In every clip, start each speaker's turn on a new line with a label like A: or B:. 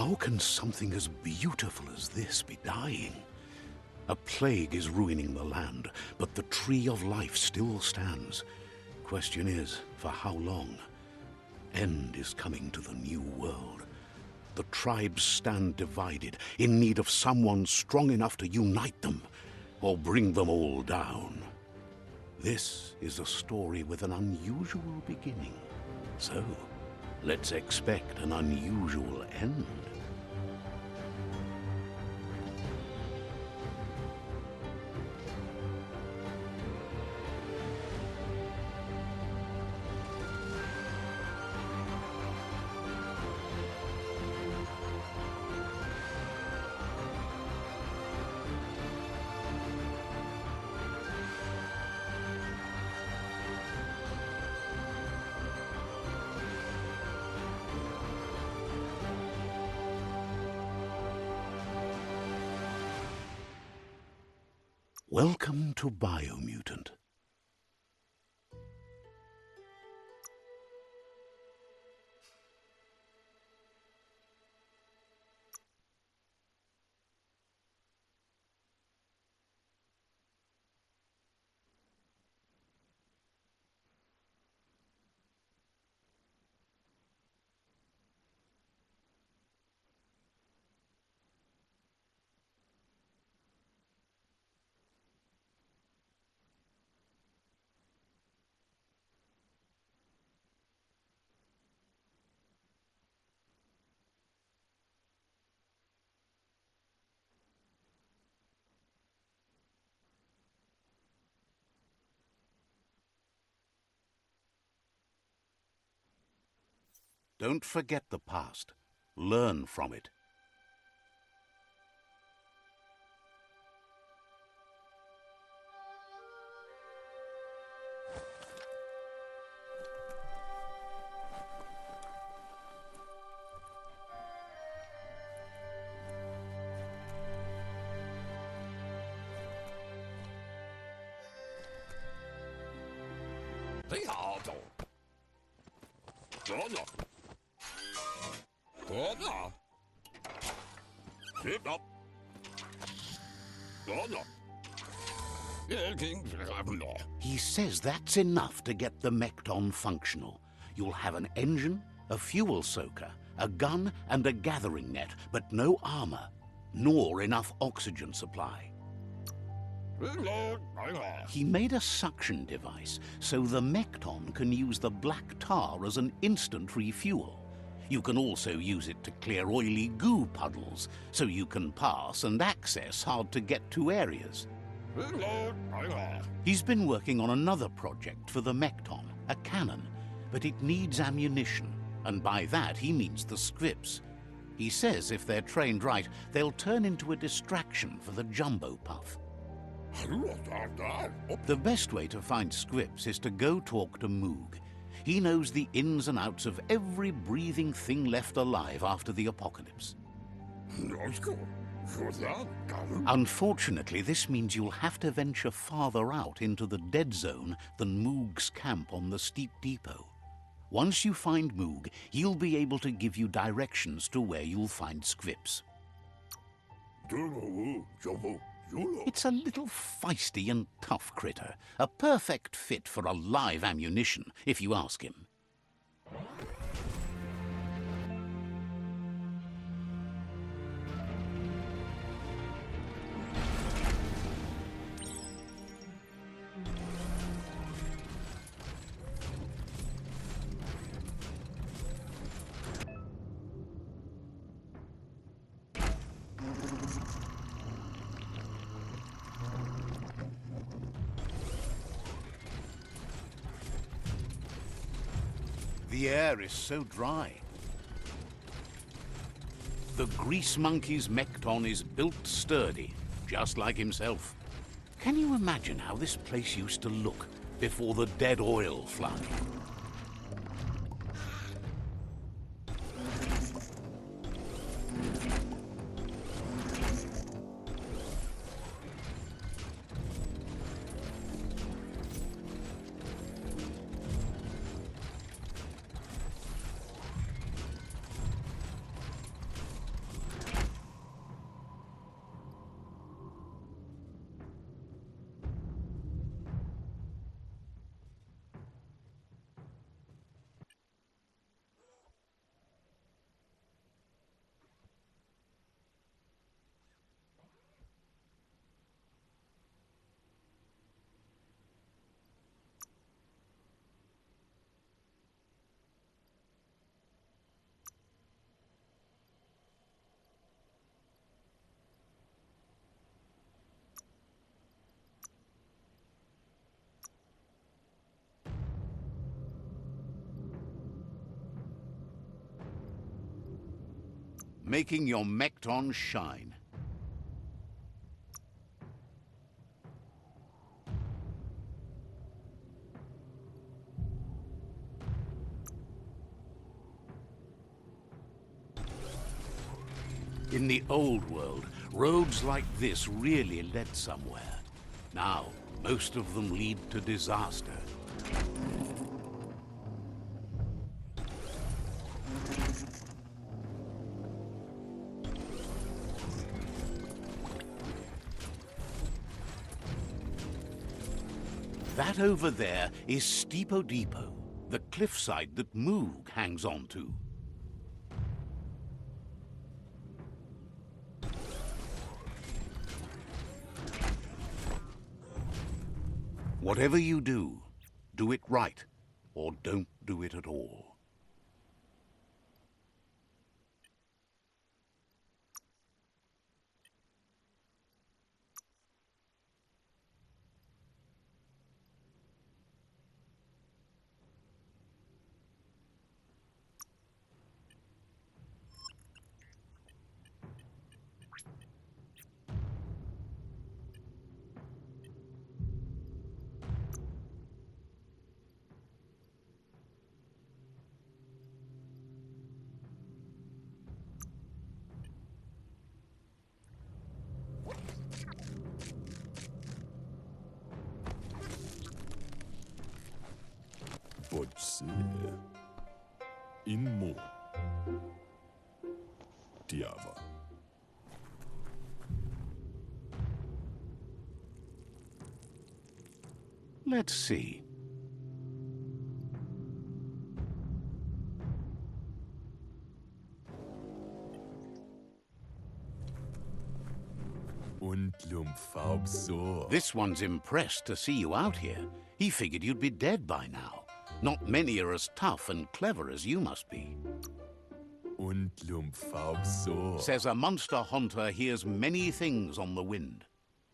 A: How can something as beautiful as this be dying? A plague is ruining the land, but the tree of life still stands. Question is, for how long? End is coming to the new world. The tribes stand divided, in need of someone strong enough to unite them, or bring them all down. This is a story with an unusual beginning. So, let's expect an unusual end. Welcome to Biomutant. Don't forget the past. Learn from it. He says that's enough to get the Mekton functional. You'll have an engine, a fuel soaker, a gun, and a gathering net, but no armor, nor enough oxygen supply. He made a suction device, so the Mekton can use the black tar as an instant refuel. You can also use it to clear oily goo puddles, so you can pass and access hard-to-get-to areas. He's been working on another project for the Mekton, a cannon, but it needs ammunition, and by that he means the scripts. He says if they're trained right, they'll turn into a distraction for the Jumbo Puff. The best way to find scripts is to go talk to Moog. He knows the ins and outs of every breathing thing left alive after the apocalypse. Unfortunately, this means you'll have to venture farther out into the dead zone than Moog's camp on the steep depot. Once you find Moog, he'll be able to give you directions to where you'll find scripts. It's a little feisty and tough critter, a perfect fit for a live ammunition, if you ask him. The air is so dry. The grease monkey's Mekton is built sturdy, just like himself. Can you imagine how this place used to look before the dead oil flood? making your Mekton shine. In the old world, roads like this really led somewhere. Now, most of them lead to disaster. That over there is Steepo Depot, the cliffside that Moog hangs on to. Whatever you do it right, or don't do it at all.
B: Botse. Inmo. Diava.
A: Let's see.
B: Und Lumpfaubso.
A: This one's impressed to see you out here. He figured you'd be dead by now. Not many are as tough and clever as you must be.
B: Und Lumpfaubso.
A: Says a monster hunter hears many things on the wind.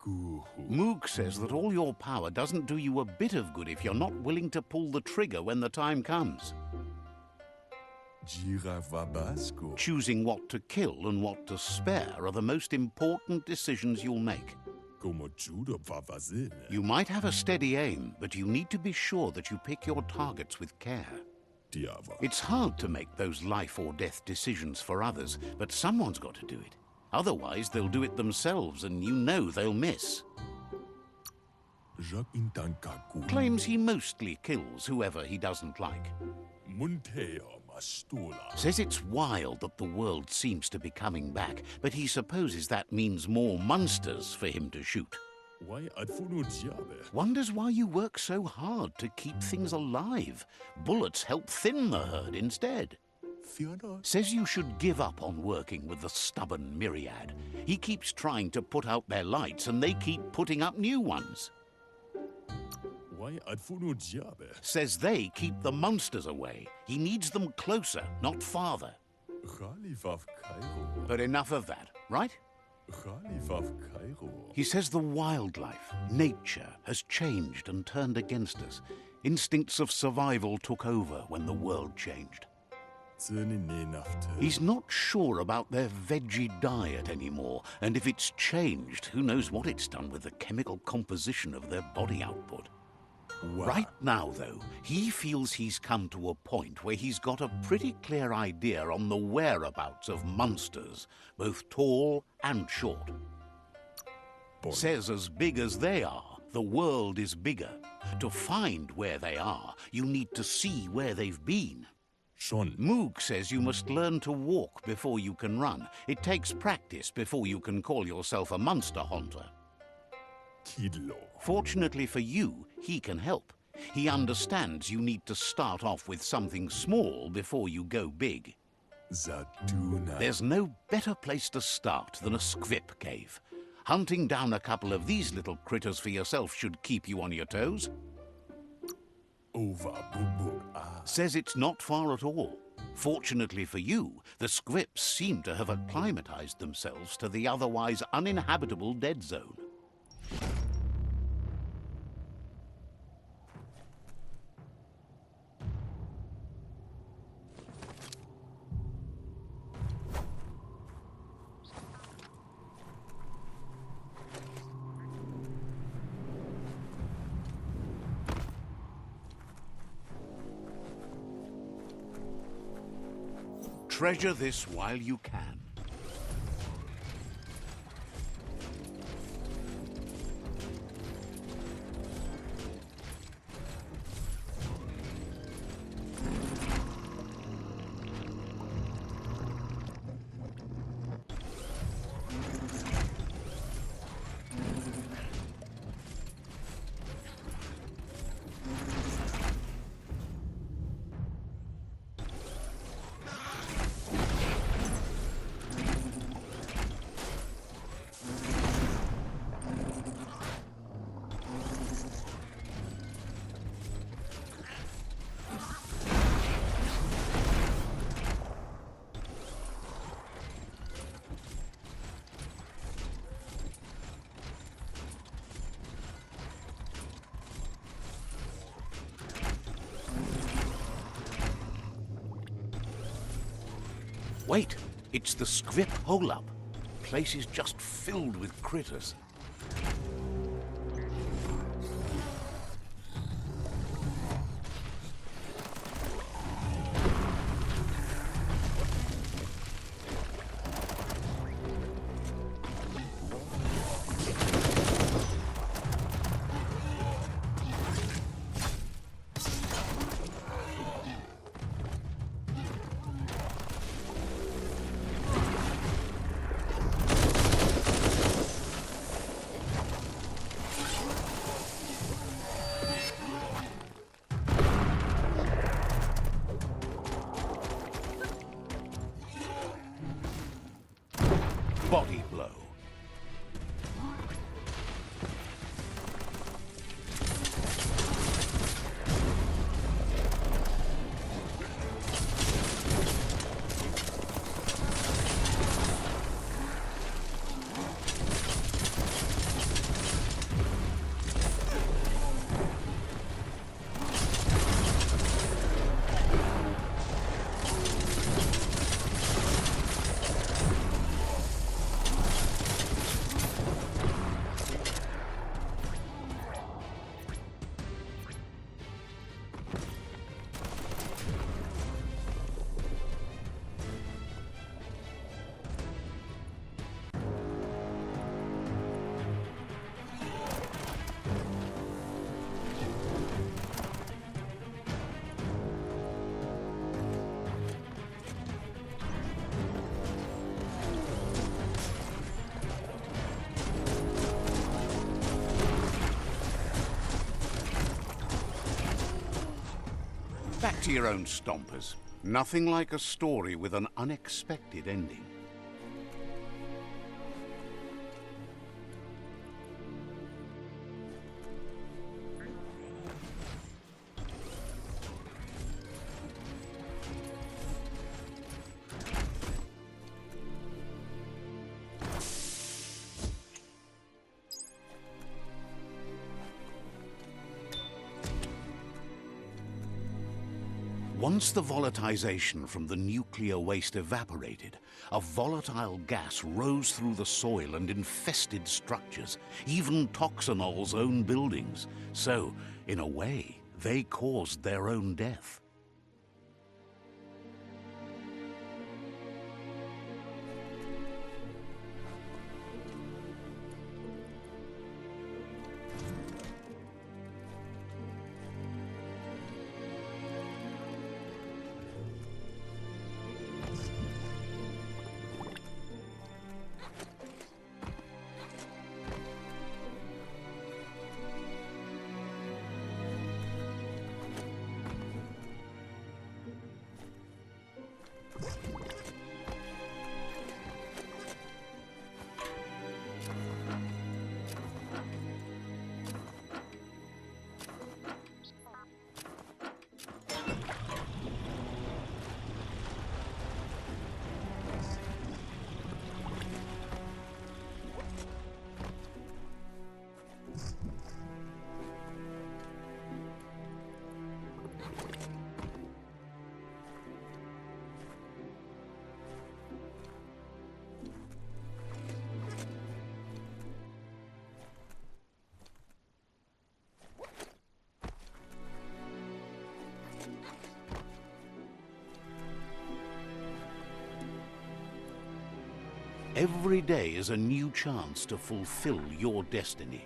A: Moog says that all your power doesn't do you a bit of good if you're not willing to pull the trigger when the time comes.
B: Giravabasco.
A: Choosing what to kill and what to spare are the most important decisions you'll make.
B: Como judo vavazine.
A: You might have a steady aim, but you need to be sure that you pick your targets with care.
B: Diava.
A: It's hard to make those life or death decisions for others, but someone's got to do it. Otherwise, they'll do it themselves, and you know they'll miss.
B: Jacques Intankaku.
A: Claims he mostly kills whoever he doesn't like.
B: Munteo Mastula.
A: Says it's wild that the world seems to be coming back, but he supposes that means more monsters for him to shoot.
B: Why adfuno diabe?
A: Wonders why you work so hard to keep things alive. Bullets help thin the herd instead.
B: Fiona.
A: Says you should give up on working with the stubborn myriad. He keeps trying to put out their lights and they keep putting up new ones.
B: Why adfuno diabe?
A: Says they keep the monsters away. He needs them closer, not farther.
B: Khalifav Cairo.
A: But enough of that, right?
B: Khalifav Cairo.
A: He says the wildlife, nature, has changed and turned against us. Instincts of survival took over when the world changed. He's not sure about their veggie diet anymore, and if it's changed, who knows what it's done with the chemical composition of their body output.
B: Wow.
A: Right now, though, he feels he's come to a point where he's got a pretty clear idea on the whereabouts of monsters, both tall and short. Says as big as they are, the world is bigger. To find where they are, you need to see where they've been.
B: Schon.
A: Moog says you must learn to walk before you can run. It takes practice before you can call yourself a monster hunter.
B: Kidlo.
A: Fortunately for you, he can help. He understands you need to start off with something small before you go big.
B: Zaduna.
A: There's no better place to start than a squip cave. Hunting down a couple of these little critters for yourself should keep you on your toes.
B: Over bubu. Ah.
A: Says it's not far at all. Fortunately for you, the squips seem to have acclimatized themselves to the otherwise uninhabitable dead zone. Treasure this while you can. Wait, it's the Scrip hole-up. Place is just filled with critters. Body blow. Back to your own stompers. Nothing like a story with an unexpected ending. Once the volatilization from the nuclear waste evaporated, a volatile gas rose through the soil and infested structures, even Toxanol's own buildings. So, in a way, they caused their own death. Every day is a new chance to fulfill your destiny.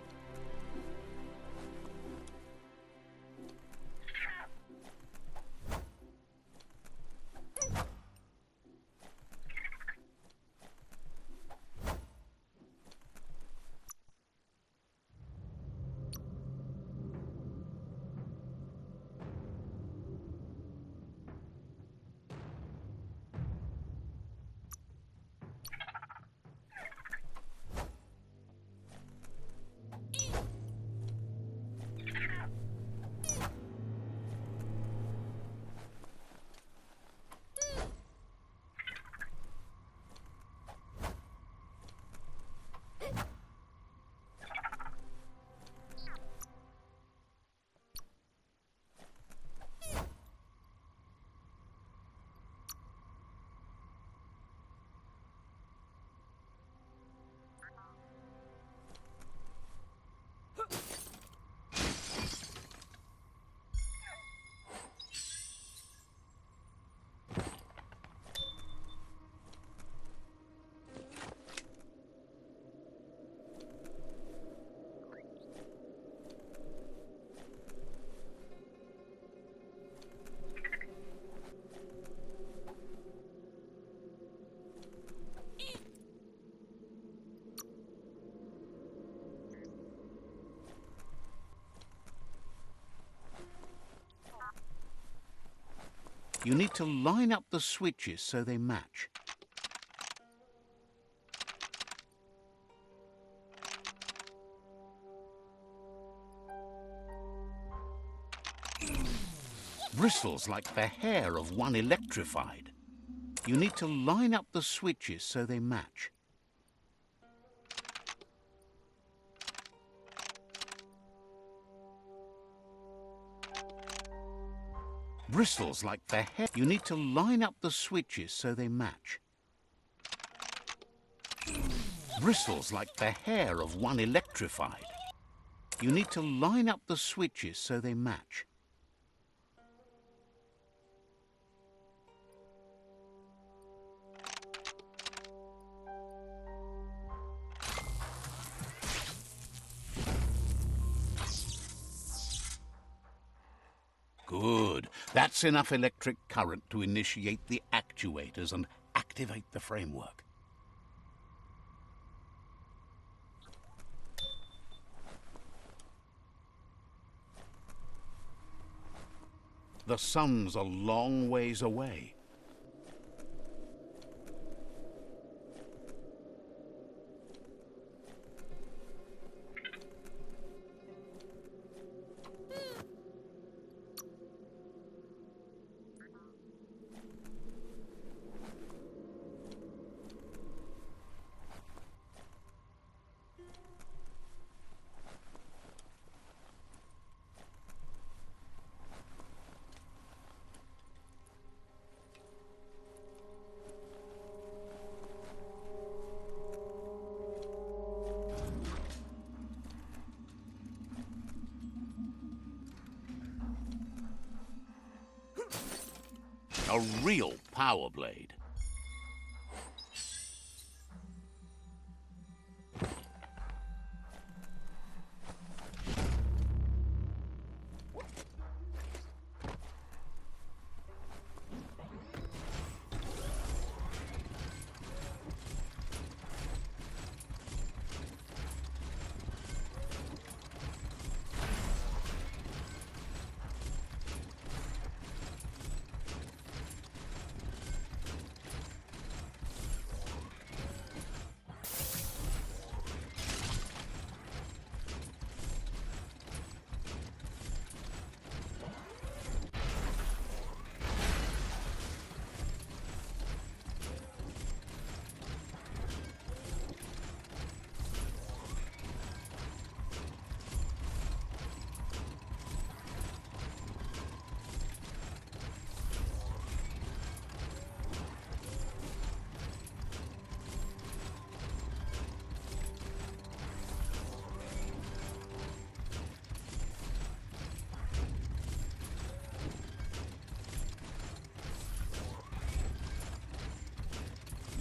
A: You need to line up the switches so they match. Bristles like the hair of one electrified. You need to line up the switches so they match. Bristles like the hair. You need to line up the switches so they match. Bristles like the hair of one electrified. You need to line up the switches so they match. Good. That's enough electric current to initiate the actuators and activate the framework. The sun's a long ways away. A real power blade.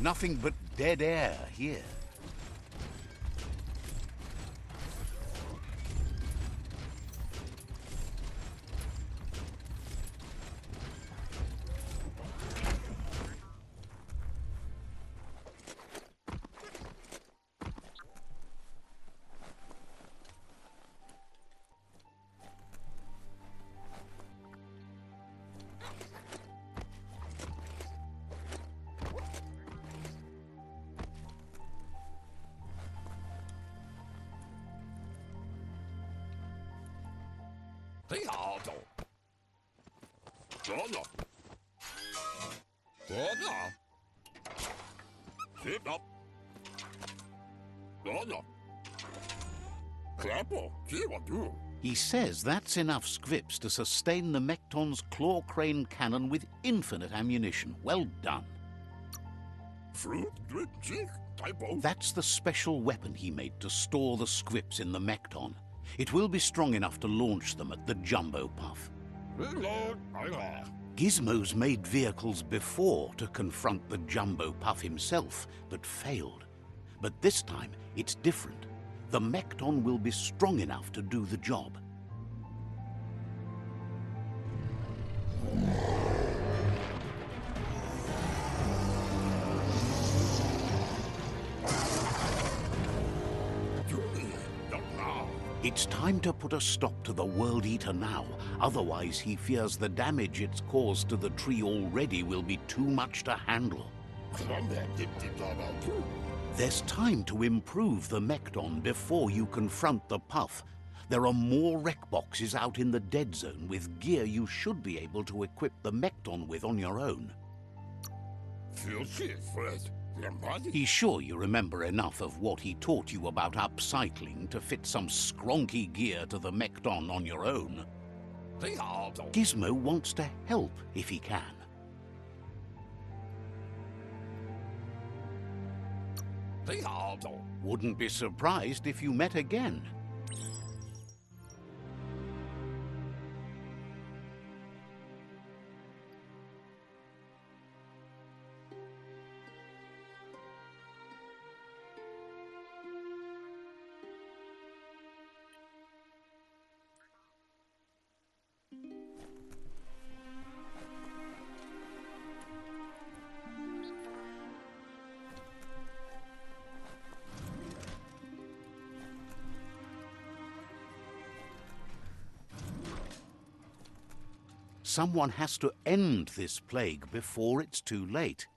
A: Nothing but dead air here. He says that's enough scripts to sustain the Mekton's claw crane cannon with infinite ammunition. Well done. That's the special weapon he made to store the scripts in the Mekton. It will be strong enough to launch them at the Jumbo Puff. Gizmo's made vehicles before to confront the Jumbo Puff himself, but failed. But this time, it's different. The Mekton will be strong enough to do the job. It's time to put a stop to the Worldeater now, otherwise he fears the damage it's caused to the tree already will be too much to handle. There's time to improve the Mekton before you confront the Puff. There are more wreck boxes out in the dead zone with gear you should be able to equip the Mekton with on your own. He's sure you remember enough of what he taught you about upcycling to fit some skronky gear to the Mekton on your own. Gizmo wants to help if he can. Wouldn't be surprised if you met again. Someone has to end this plague before it's too late.